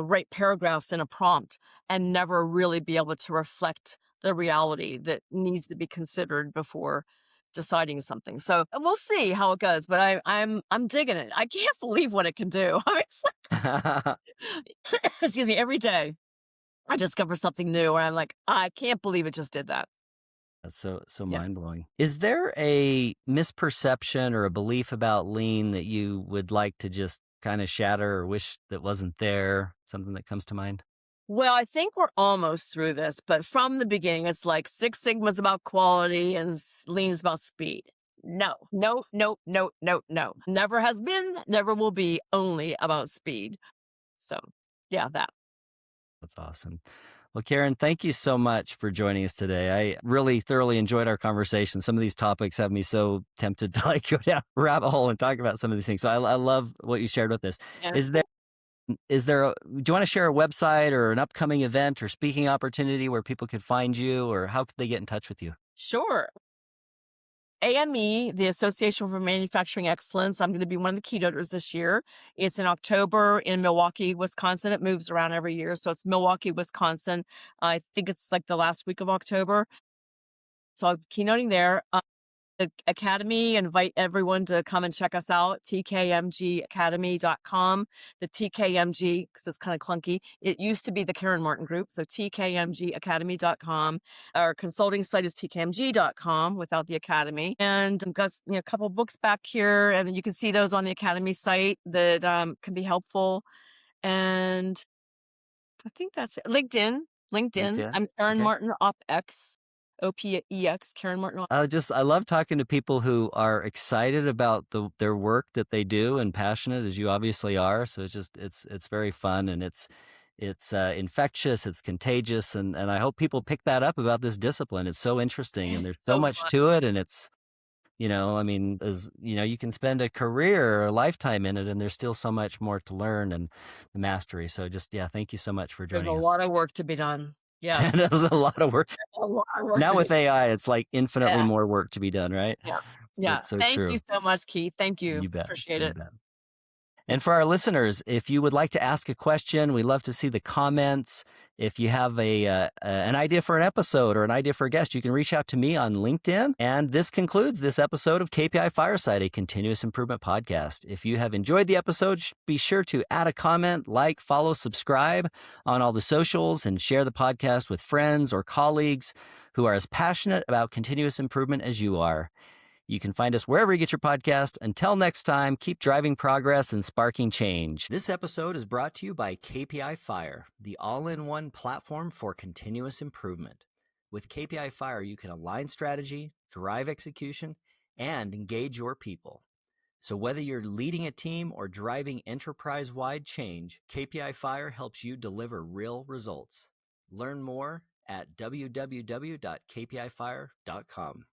Speaker 1: write paragraphs in a prompt and never really be able to reflect the reality that needs to be considered before deciding something. So we'll see how it goes, but I'm digging it. I can't believe what it can do. I mean, it's like, excuse me, every day I discover something new and I'm like, I can't believe it just did that.
Speaker 2: That's so
Speaker 1: Yeah.
Speaker 2: mind blowing. Is there a misperception or a belief about lean that you would like to just kind of shatter or wish that wasn't there? Something that comes to mind?
Speaker 1: Well, I think we're almost through this, but from the beginning, it's like Six Sigma's about quality and Lean's about speed. No, no, no, no, no, no. Never has been, never will be only about speed. So, yeah, that.
Speaker 2: That's awesome. Well, Karen, thank you so much for joining us today. I really thoroughly enjoyed our conversation. Some of these topics have me so tempted to go down a rabbit hole and talk about some of these things. So I love what you shared with us.
Speaker 1: Yeah.
Speaker 2: Do you want to share a website or an upcoming event or speaking opportunity where people could find you, or how could they get in touch with you?
Speaker 1: Sure. AME, the Association for Manufacturing Excellence. I'm going to be one of the keynoters this year. It's in October in Milwaukee, Wisconsin. It moves around every year. So it's Milwaukee, Wisconsin. I think it's like the last week of October. So I'm keynoting there. The Academy, invite everyone to come and check us out, tkmgacademy.com. The TKMG, because it's kind of clunky. It used to be the Karen Martin Group, so tkmgacademy.com. Our consulting site is tkmg.com without the Academy. And I've got a couple books back here, and you can see those on the Academy site that can be helpful. And I think that's it. LinkedIn.
Speaker 2: LinkedIn.
Speaker 1: I'm Karen
Speaker 2: Okay.
Speaker 1: Martin OpEx. OPEX, Karen Martin.
Speaker 2: I love talking to people who are excited about their work that they do and passionate, as you obviously are. So it's very fun, and it's infectious, it's contagious, and I hope people pick that up about this discipline. It's so interesting, and there's so
Speaker 1: So
Speaker 2: much
Speaker 1: fun.
Speaker 2: to it, and it's I mean, you can spend a career or a lifetime in it, and there's still so much more to learn and the mastery. So yeah, thank you so much for
Speaker 1: There's a
Speaker 2: joining us.
Speaker 1: lot of work to be done. Yeah.
Speaker 2: And it was a lot of work.
Speaker 1: A lot of work
Speaker 2: Now
Speaker 1: to be
Speaker 2: with AI, it's like infinitely
Speaker 1: Yeah.
Speaker 2: more work to be done, right?
Speaker 1: Yeah. Yeah.
Speaker 2: That's so
Speaker 1: Thank you
Speaker 2: true.
Speaker 1: so much, Keith. Thank you.
Speaker 2: You bet.
Speaker 1: Appreciate
Speaker 2: You
Speaker 1: it.
Speaker 2: bet. And for our listeners, if you would like to ask a question, we love to see the comments. If you have an idea for an episode or an idea for a guest, you can reach out to me on LinkedIn. And this concludes this episode of KPI Fireside, a continuous improvement podcast. If you have enjoyed the episode, be sure to add a comment, like, follow, subscribe on all the socials, and share the podcast with friends or colleagues who are as passionate about continuous improvement as you are. You can find us wherever you get your podcast. Until next time, keep driving progress and sparking change. This episode is brought to you by KPI Fire, the all-in-one platform for continuous improvement. With KPI Fire, you can align strategy, drive execution, and engage your people. So whether you're leading a team or driving enterprise-wide change, KPI Fire helps you deliver real results. Learn more at www.kpifire.com.